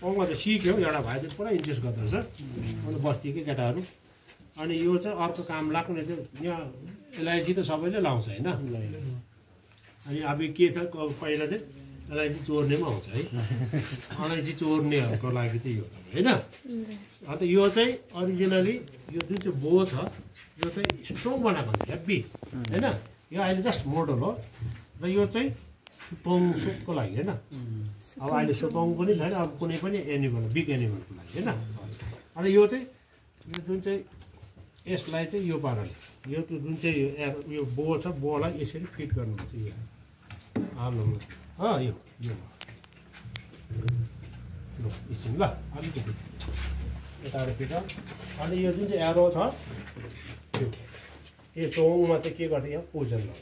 पङमा त सिक्यो एउटा भाइ चाहिँ पुरा इन्ट्रेस्ट गर्दो रहेछ अनि बस्तीकै केटाहरू अनि यो चाहिँ अर्को काम लाग्ने चाहिँ यहाँ एलआइसी त सबैले लाउँछ होइन अनि अब के छ पहिला चाहिँ अलैँची चोर्नेमा आउँछ है अलैँची चोर्नेहरूको लागि चाहिँ यो होइन अन्त यो चाहिँ अरिजिनली यो जुन चाहिँ बो छ यो चाहिँ स्ट्रङ बनाएको हुन्छ हेभी होइन यो अहिले जस्ट मोडल हो र यो चाहिँ सुतोङ सुटको लागि होइन अब अहिले सुतोङ पनि छैन अब कुनै पनि एनिमल बिग एनिमलको लागि होइन अनि यो चाहिँ यो जुन चाहिँ यसलाई चाहिँ यो पाराले यो जुन चाहिँ यो बो छ बोलाई यसरी फिट गर्नुहुन्छ यो हाल्नु यो एकछिन ल अलिकति यताबाट फिट अनि यो जुन चाहिँ एरो छ यो चोङमा चाहिँ के गर्छ यहाँ पोइजन लगाउँछ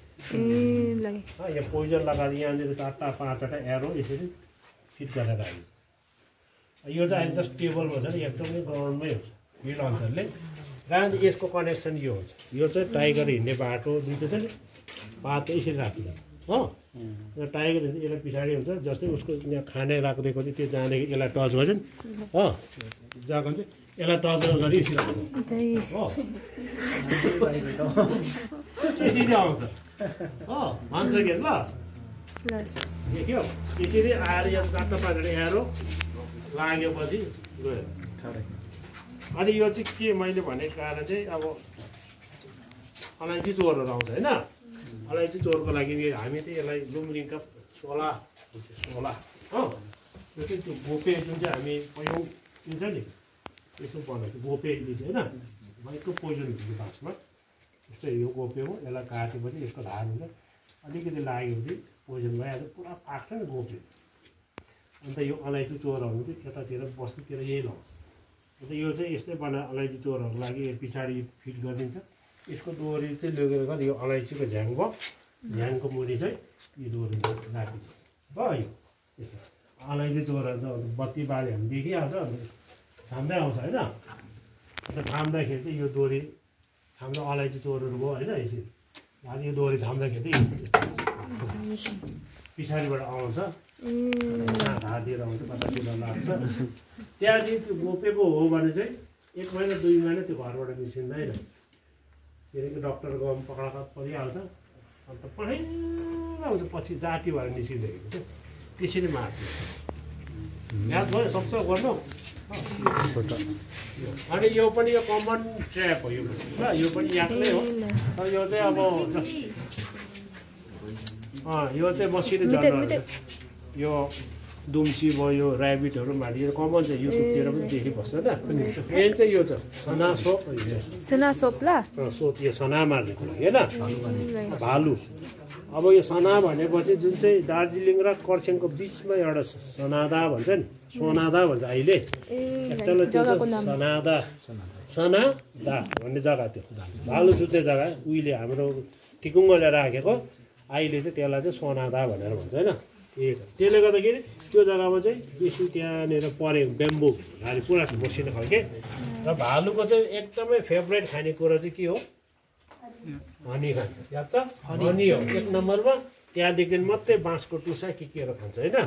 यहाँ पोइजन लगाएर यहाँनिर 4टा 5वटा एरो यसरी फिट गरेर आयो यो चाहिँ अहिले जस्ट टेबलमा छ नि एकदमै ग्राउन्डमै हुन्छ फिल्ड अनुसारले र यसको कनेक्सन यो हुन्छ यो चाहिँ टाइगर हिँड्ने बाटो जुन चाहिँ छ नि पात यसरी राख्छ हो र टाइगर यसलाई पछाडि हुन्छ जस्तै उसको यहाँ खाने राखिदिएको चाहिँ त्यो जहाँदेखि यसलाई टच गर्छ नि हो जग्गा चाहिँ यसलाई टच गरी यसरी हो यसरी आउँछ हो भन्छ के ल देख्यो यसरी आएर यहाँ 4टा 5वटा एरो लागेपछि गयो अनि यो चाहिँ के मैले भनेको कारण चाहिँ अब अलैँची चोरहरू आउँछ होइन अलैँची चोरको लागि हामी चाहिँ यसलाई लुम्रिङका सोला हो यो चाहिँ त्यो गोपे जुन चाहिँ हामी पहिलो किन्छ नि यसो बनाएको गोपे होइन माइक्रो पोइजन हुन्छ बाँसमा जस्तै यो गोपे हो यसलाई काटेपछि यसको धार हुन्छ अलिकति लागेपछि पोइजन भइहाल्छ पुरा पाक्छ नि गोपे अन्त यो अलैँची चोरहरू चाहिँ यतातिर बस्तीतिर यही लाउँछ अन्त यो चाहिँ यस्तै अलैँची चोरहरूको लागि पछाडि फिट गरिदिन्छ यसको डोरी चाहिँ लगेर यो अलैँचीको झ्याङको मुनि चाहिँ यो डोरी राखिन्छ भयो यसो अलैँची चोरहरू बत्ती बाल्यो भने देखिहाल्छ छाम्दै आउँछ होइन अन्त छाम्दाखेरि चाहिँ यो डोरी छाम्दा अलैँची चोरहरू भयो होइन यसरी अनि यो डोरी छाम्दाखेरि पछाडिबाट आउँछ हाततिर आउँछ कतातिर लाग्छ त्यहाँदेखि त्यो गोपेको हो भने चाहिँ 1 महिना 2 महिना त्यो घरबाट निस्किँदैन किनकि डक्टरको पक्राउ परिहाल्छ अन्त पढेर आउँछ पछि जाति भएर निस्किँदाखेरि चाहिँ त्यसरी मार्छ याद भयो सक्छ गर्नु अनि यो पनि यो कमन ट्र्याप हो यो ल यो पनि यादमै हो तर यो चाहिँ अब यो चाहिँ मसिनो जनावर यो दुम्सी भयो ऱ्याबिटहरू माथि यो कमन चाहिँ युट्युबतिर पनि देखिबस्छ त मेन चाहिँ यो छ सना सोप ल सोप यो सना मार्नेको लागि होइन भालु अब यो सना भनेपछि जुन चाहिँ दार्जिलिङ र कर्सियङको बिचमा एउटा सनादा भन्छ नि सोनादा भन्छ अहिले सनादा भन्ने जग्गा त्यो भालु सुत्ने जग्गा उहिले हाम्रो टिकुङ्गोले राखेको अहिले चाहिँ त्यसलाई चाहिँ सोनादा भनेर भन्छ होइन त्यसले गर्दाखेरि त्यो जग्गामा चाहिँ बेसी त्यहाँनिर परेको ब्याम्बो भारी पुरा मसिनो खालके र भालुको चाहिँ एकदमै फेभरेट खानेकुरा चाहिँ के हो हनी खान्छ याद छ हनी हो 1 नम्बरमा त्यहाँदेखि मात्रै बाँसको टुसा केहरू खान्छ होइन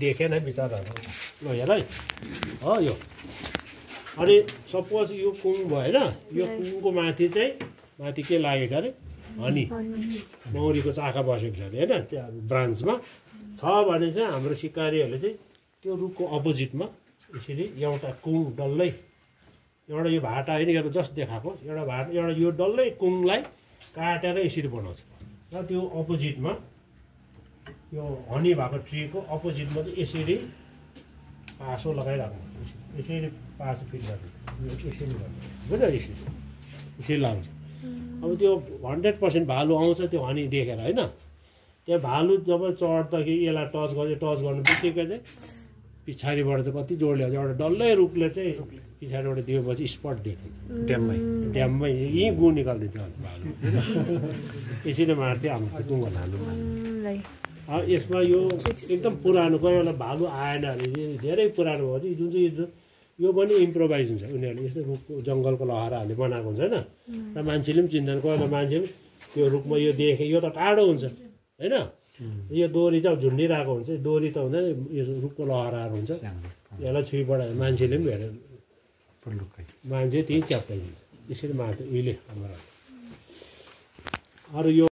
देखेन बिचराहरू ल हेर है हो यो अनि सपोज यो कुङ भयो होइन यो कुङको माथि चाहिँ माथि के लागेको छ अरे हनी मौरीको चाखा बसेको छ अरे होइन त्यहाँ ब्रान्चमा छ भने चाहिँ हाम्रो सिकारीहरूले चाहिँ त्यो रुखको अपोजिटमा यसरी एउटा कुङ डल्लै एउटा यो भाटा होइन यो जस्ट देखाएको एउटा भाटा एउटा यो डल्लै कुङलाई काटेर यसरी बनाउँछ र त्यो अपोजिटमा यो हनी भएको ट्रीको अपोजिटमा चाहिँ यसरी पासो लगाइराख्नु यसरी पासो फिट गरिदिन्छ यसरी गर्नु बुझ्यो यसरी लाउँछ अब त्यो 100% भालु आउँछ त्यो हनी देखेर होइन त्यहाँ भालु जब चढ्दाखेरि यसलाई टच गर्नु बित्तिकै चाहिँ पछाडिबाट चाहिँ कति जोडले एउटा डल्लै रुखले चाहिँ पछाडिबाट दिएपछि स्पट देखिन्छ ड्याममै यहीँ गु निकालिदिन्छ भालु यसरी मार्थ्यो हाम्रो टुङ्गो भालु यसमा यो एकदम पुरानो कोही बेला भालु आएन भने धेरै पुरानो भयो चाहिँ जुन चाहिँ यो पनि इम्प्रोभाइज हुन्छ उनीहरूले यस्तो रुखको जङ्गलको लहराहरूले बनाएको हुन्छ होइन र मान्छेले पनि चिन्दैन कोही बेला मान्छे पनि त्यो रुखमा यो देखे यो त टाढो हुन्छ होइन यो डोरी चाहिँ झुन्डिरहेको हुन्छ डोरी त हुँदैन यो रुखको लहराहरू हुन्छ यसलाई छुइबाट मान्छेले पनि भेट्यो पुल्लुकै मान्छे त्यहीँ च्याप्टाइदिन्छ यसरी मार्छ उहिले हाम्रो अरू यो